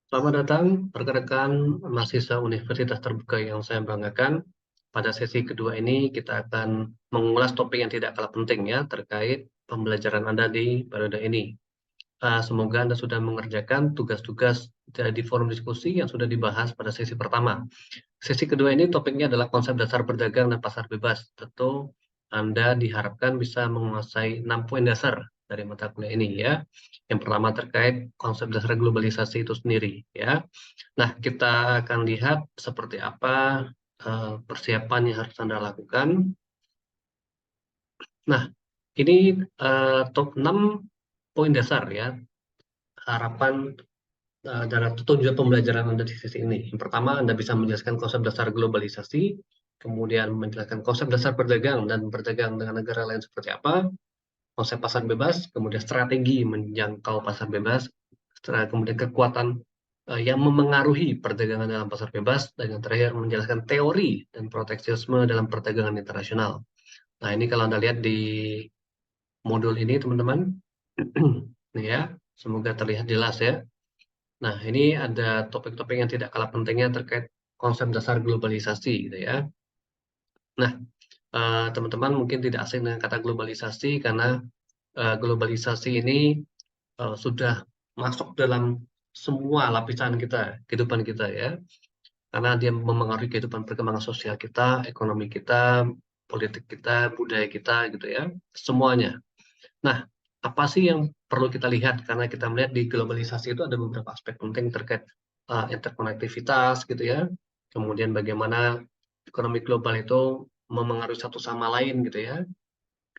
Selamat datang rekan-rekan mahasiswa Universitas Terbuka yang saya banggakan. Pada sesi kedua ini kita akan mengulas topik yang tidak kalah penting ya terkait pembelajaran Anda di periode ini. Semoga Anda sudah mengerjakan tugas-tugas di forum diskusi yang sudah dibahas pada sesi pertama. Sesi kedua ini topiknya adalah konsep dasar berdagang dan pasar bebas. Tentu Anda diharapkan bisa menguasai 6 poin dasar dari mata kuliah ini ya. Yang pertama terkait konsep dasar globalisasi itu sendiri ya. Nah, kita akan lihat seperti apa persiapan yang harus Anda lakukan. Nah, ini top 6 poin dasar ya. Harapan dan tujuan pembelajaran Anda di sesi ini. Yang pertama, Anda bisa menjelaskan konsep dasar globalisasi, kemudian menjelaskan konsep dasar berdagang dan berdagang dengan negara lain seperti apa, konsep pasar bebas, kemudian strategi menjangkau pasar bebas, kemudian kekuatan yang memengaruhi perdagangan dalam pasar bebas, dan yang terakhir menjelaskan teori dan proteksionisme dalam perdagangan internasional. Nah, ini kalau Anda lihat di modul ini, teman-teman, nih ya, semoga terlihat jelas ya. Nah, ini ada topik-topik yang tidak kalah pentingnya terkait konsep dasar globalisasi, gitu ya. Nah, teman-teman mungkin tidak asing dengan kata globalisasi karena globalisasi ini sudah masuk dalam semua lapisan kita, kehidupan kita ya. Karena dia memengaruhi kehidupan perkembangan sosial kita, ekonomi kita, politik kita, budaya kita, gitu ya, semuanya. Nah, apa sih yang perlu kita lihat? Karena kita melihat di globalisasi itu ada beberapa aspek penting terkait interkonektivitas gitu ya. Kemudian bagaimana ekonomi global itu memengaruhi satu sama lain gitu ya.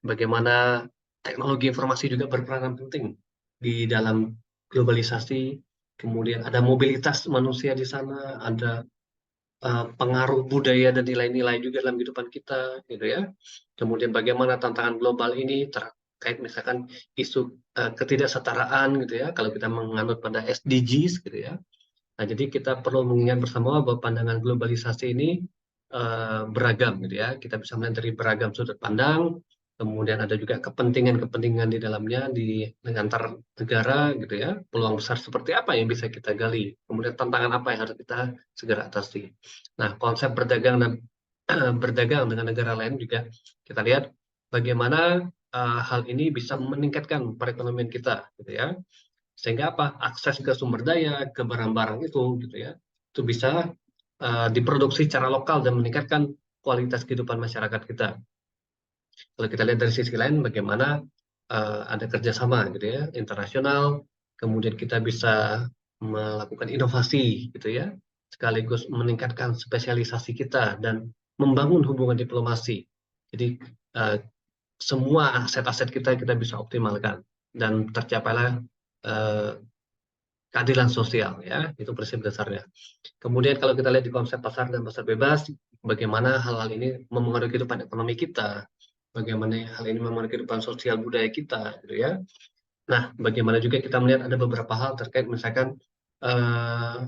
Bagaimana teknologi informasi juga berperan penting di dalam globalisasi. Kemudian ada mobilitas manusia di sana, ada pengaruh budaya dan nilai-nilai juga dalam kehidupan kita, gitu ya. Kemudian bagaimana tantangan global ini terkait misalkan isu ketidaksetaraan, gitu ya. Kalau kita menganut pada SDGs, gitu ya. Nah, jadi kita perlu mengingat bersama bahwa pandangan globalisasi ini beragam, gitu ya. Kita bisa melihat dari beragam sudut pandang. Kemudian ada juga kepentingan-kepentingan di dalamnya di antar negara, gitu ya. Peluang besar seperti apa yang bisa kita gali. Kemudian tantangan apa yang harus kita segera atasi. Nah, konsep berdagang dan berdagang dengan negara lain juga kita lihat bagaimana hal ini bisa meningkatkan perekonomian kita, gitu ya. Sehingga apa? Akses ke sumber daya, ke barang-barang itu, gitu ya, itu bisa diproduksi secara lokal dan meningkatkan kualitas kehidupan masyarakat kita. Kalau kita lihat dari sisi lain, bagaimana ada kerjasama gitu ya, internasional, kemudian kita bisa melakukan inovasi gitu ya, sekaligus meningkatkan spesialisasi kita dan membangun hubungan diplomasi. Jadi eh, semua aset-aset kita bisa optimalkan dan tercapailah eh, keadilan sosial ya, itu prinsip dasarnya. Kemudian kalau kita lihat di konsep pasar dan pasar bebas, bagaimana hal-hal ini memengaruhi kehidupan ekonomi kita, bagaimana hal ini memengaruhi kehidupan sosial budaya kita, gitu ya. Nah, bagaimana juga kita melihat ada beberapa hal terkait misalkan eh,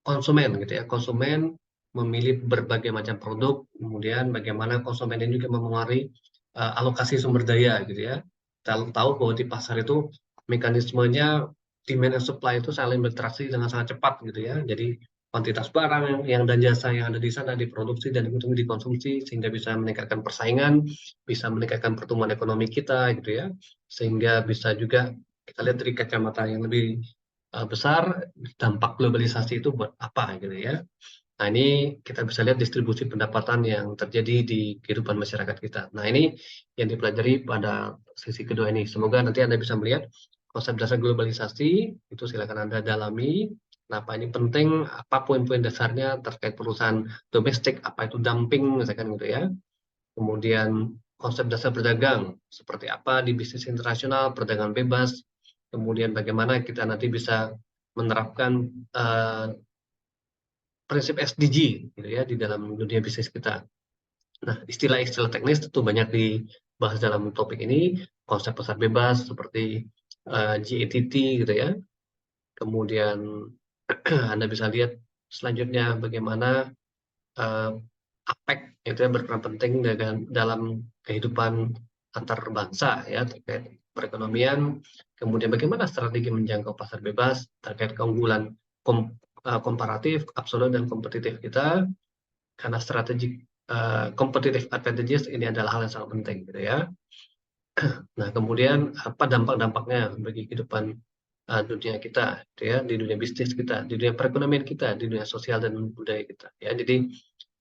konsumen, gitu ya. Konsumen memilih berbagai macam produk, kemudian bagaimana konsumen ini juga memengaruhi alokasi sumber daya, gitu ya. Kita tahu bahwa di pasar itu mekanismenya demand and supply itu saling berinteraksi dengan sangat cepat, gitu ya. Jadi kuantitas barang yang dan jasa yang ada di sana diproduksi dan kemudian dikonsumsi sehingga bisa meningkatkan persaingan, bisa meningkatkan pertumbuhan ekonomi kita, gitu ya. Sehingga bisa juga kita lihat dari kacamata yang lebih besar, dampak globalisasi itu buat apa gitu ya. Nah, ini kita bisa lihat distribusi pendapatan yang terjadi di kehidupan masyarakat kita. Nah, ini yang dipelajari pada sesi kedua ini. Semoga nanti Anda bisa melihat konsep dasar globalisasi, itu silakan Anda dalami. Kenapa ini penting, apa poin-poin dasarnya terkait perusahaan domestik, apa itu dumping, misalkan gitu ya. Kemudian konsep dasar berdagang, seperti apa di bisnis internasional, perdagangan bebas, kemudian bagaimana kita nanti bisa menerapkan uh, prinsip SDG gitu ya di dalam dunia bisnis kita. Nah, istilah-istilah teknis tentu banyak dibahas dalam topik ini, konsep pasar bebas seperti GATT gitu ya. Kemudian Anda bisa lihat selanjutnya bagaimana uh, APEC itu ya berperan penting dalam kehidupan antar bangsa ya terkait perekonomian, kemudian bagaimana strategi menjangkau pasar bebas terkait keunggulan komparatif, absolut, dan kompetitif kita, karena strategic competitive advantages ini adalah hal yang sangat penting gitu ya. Nah, kemudian apa dampak-dampaknya bagi kehidupan dunia kita, gitu ya, di dunia bisnis kita, di dunia perekonomian kita, di dunia sosial dan budaya kita. Ya, jadi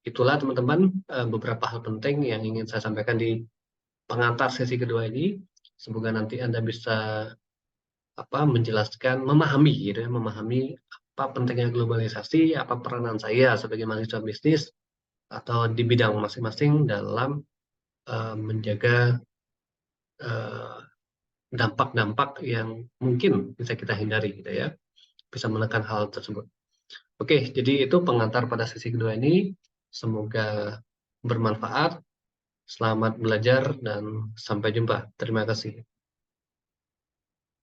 itulah teman-teman beberapa hal penting yang ingin saya sampaikan di pengantar sesi kedua ini. Semoga nanti Anda bisa menjelaskan, memahami, gitu ya, memahami apa pentingnya globalisasi, apa peranan saya sebagai mahasiswa bisnis atau di bidang masing-masing dalam menjaga dampak-dampak yang mungkin bisa kita hindari, gitu ya, bisa menekan hal tersebut. Oke, jadi itu pengantar pada sesi kedua ini. Semoga bermanfaat. Selamat belajar dan sampai jumpa. Terima kasih.